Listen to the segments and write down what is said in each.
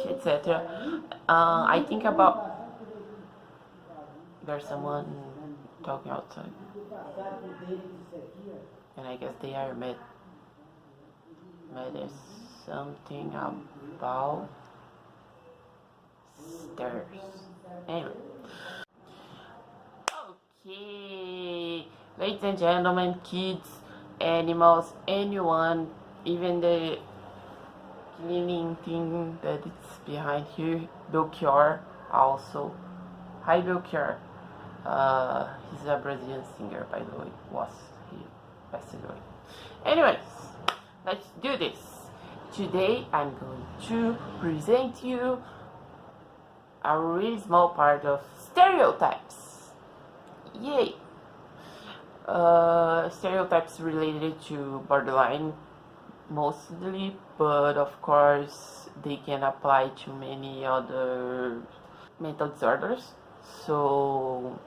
etc. I think about there's someone talking outside, and I guess they are mad. There's something about stairs. Anyway. Okay, ladies and gentlemen, kids, animals, anyone, even the cleaning thing that is behind here, Belchior also. Hi Belchior. He's a Brazilian singer, by the way. He passed away. Anyways, let's do this. Today I'm going to present you a really small part of stereotypes. Yay! Stereotypes related to borderline mostly, but of course they can apply to many other mental disorders. So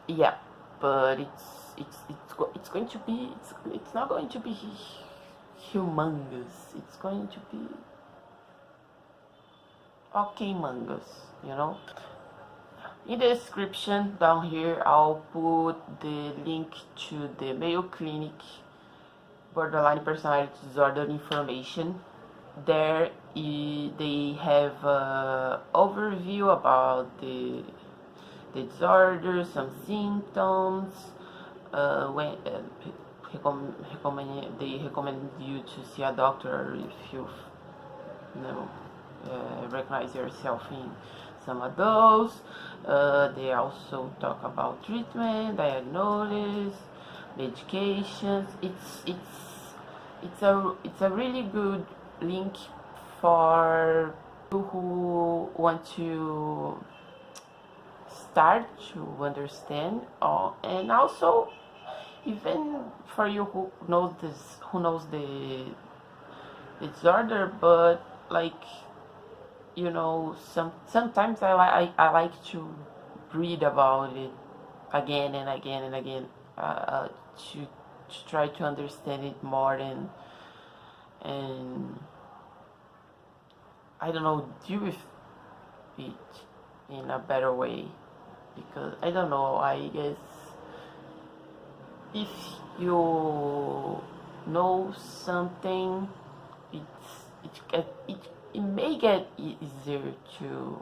yeah, but it's going to be it's not going to be humongous. It's going to be okay, humongous, you know. In the description down here, I'll put the link to the Mayo Clinic borderline personality disorder information. There they have an overview about the disorder, some symptoms. They recommend you to see a doctor if you recognize yourself in some of those. They also talk about treatment, diagnosis, medications. It's a really good link for people who want to start to understand, and also even for you who knows the disorder, but like, you know, sometimes I like to read about it again and again and again, to try to understand it more, and I don't know, deal with it in a better way, because I don't know, I guess if you know something, it may get easier to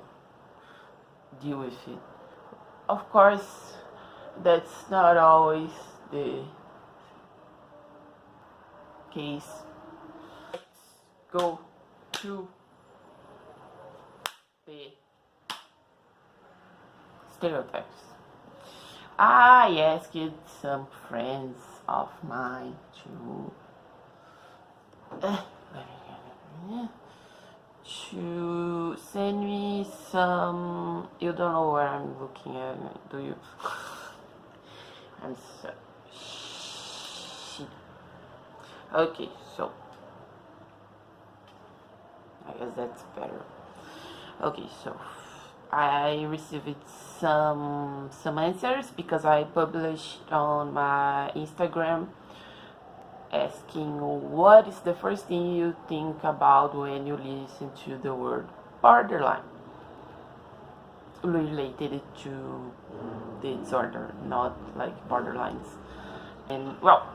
deal with it. Of course, that's not always the case. Let's go to the stereotypes. I asked some friends of mine to send me some. You don't know where I'm looking at, do you? I'm so shit. Okay, so I guess that's better. Okay, so I received some answers because I published on my Instagram asking what is the first thing you think about when you listen to the word borderline related to the disorder, not like borderlines. And well,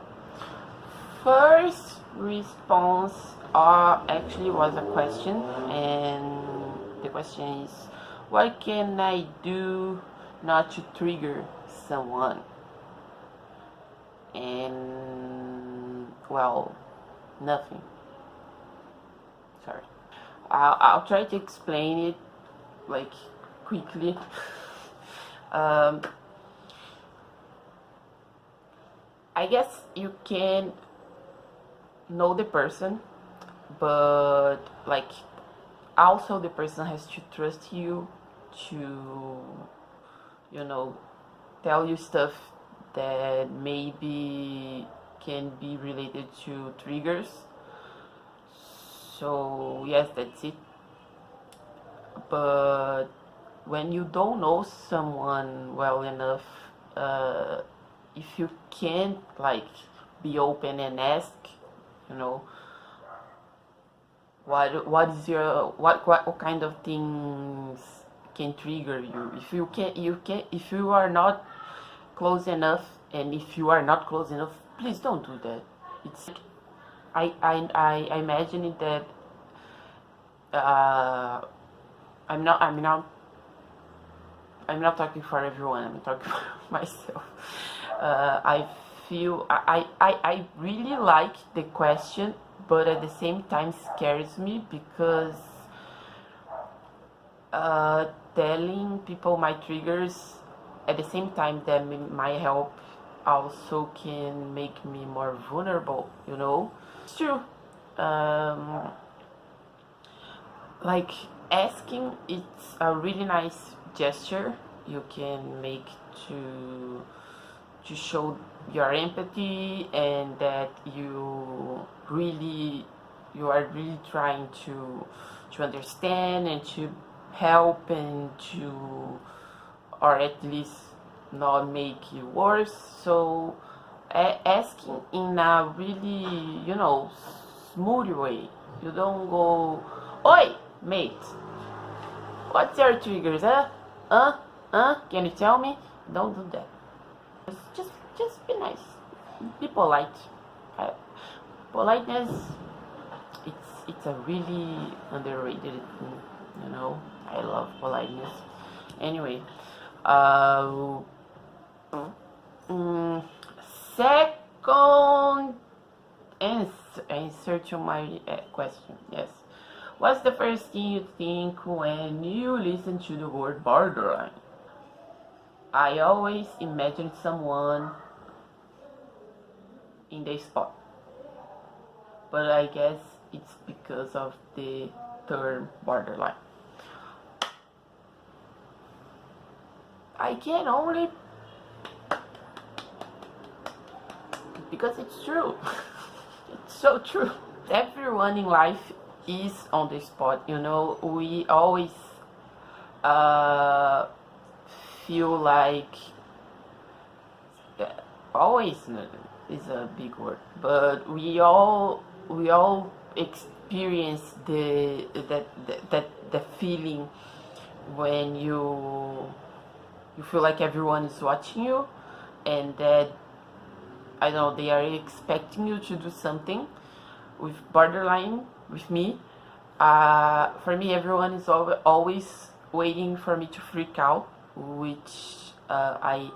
first response actually was a question, and the question is, what can I do not to trigger someone? And well, nothing. Sorry. I'll try to explain it like quickly. I guess you can know the person, but like also the person has to trust you to, you know, tell you stuff that maybe can be related to triggers. So yes, that's it. But when you don't know someone well enough, if you can't like be open and ask, you know, what is your what kind of things can trigger you? If you are not close enough, and if you are not close enough, please don't do that. It's I imagine it that I'm not talking for everyone, I'm talking for myself. I feel I really like the question, but at the same time scares me, because telling people my triggers at the same time that my help also can make me more vulnerable, you know? It's true. Like, asking, it's a really nice gesture you can make to show your empathy, and that you are really trying to understand and to help, and to, or at least not make you worse. So asking in a really, you know, smooth way. You don't go, "Oi, mate, what's your triggers, huh? Can you tell me?" Don't do that. Just be nice. Be polite. Politeness, it's a really underrated thing, you know. I love politeness. Anyway, second answer to my question. Yes. What's the first thing you think when you listen to the word borderline? I always imagine someone in the spot, but I guess it's because of the term borderline. I can only, because it's true. It's so true. Everyone in life is on the spot, you know. We always feel like, always is a big word, but we all experience the feeling when you feel like everyone is watching you, and that, I don't know, they are expecting you to do something. With borderline, with me, for me, everyone is always waiting for me to freak out, which I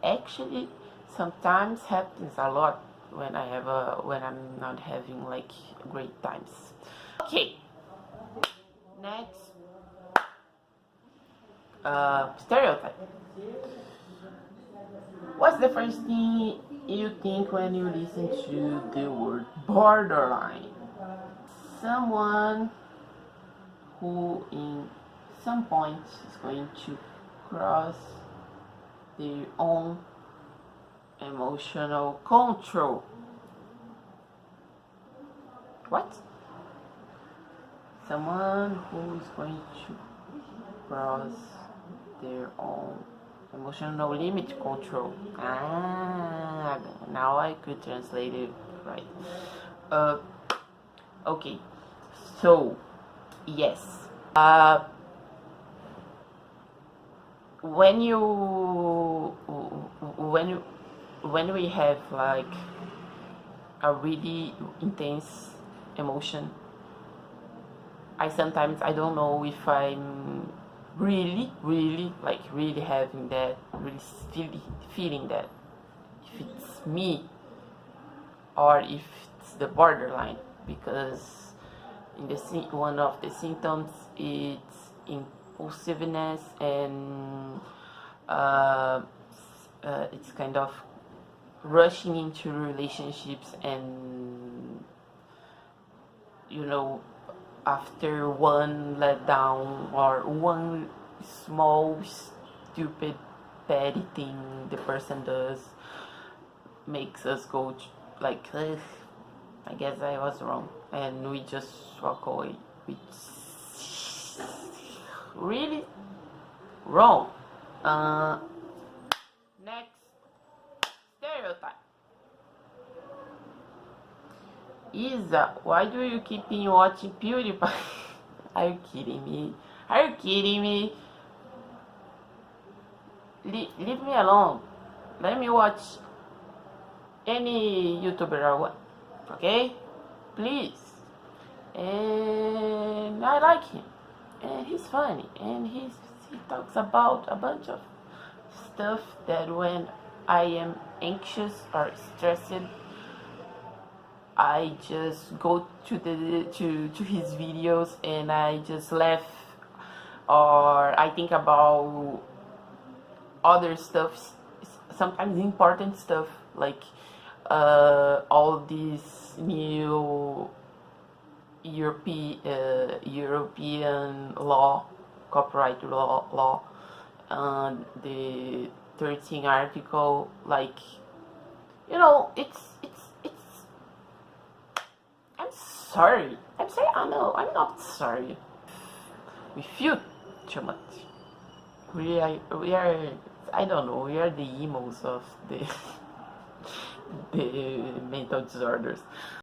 actually sometimes happens a lot when I'm not having like great times. Okay, next, stereotype. What's the first thing you think when you listen to the word borderline? Someone who in some point is going to cross their own emotional control. What? Someone who is going to cross their own emotional limit control. Now I could translate it right. Okay, so yes, when we have like a really intense emotion, I don't know if I'm really having that, really feeling that, if it's me or if it's the borderline, because in the one of the symptoms, it's impulsiveness, and it's kind of rushing into relationships, and you know, after one letdown or one small stupid petty thing the person does, makes us go like, ugh, I guess I was wrong, and we just walk away, which is really wrong. Next, stereotype. Isa, why do you keep watching Pewdiepie? Are you kidding me? Are you kidding me? Leave me alone. Let me watch any YouTuber I want. Okay? Please. And I like him. And he's funny. And he talks about a bunch of stuff that when I am anxious or stressed, I just go to his videos and I just laugh, or I think about other stuff, sometimes important stuff, like all this new European law, copyright law, the 13th article, like, you know, it's I'm sorry. I'm sorry. I know. I'm not sorry. We feel too much. We are. I don't know. We are the emos of the the mental disorders.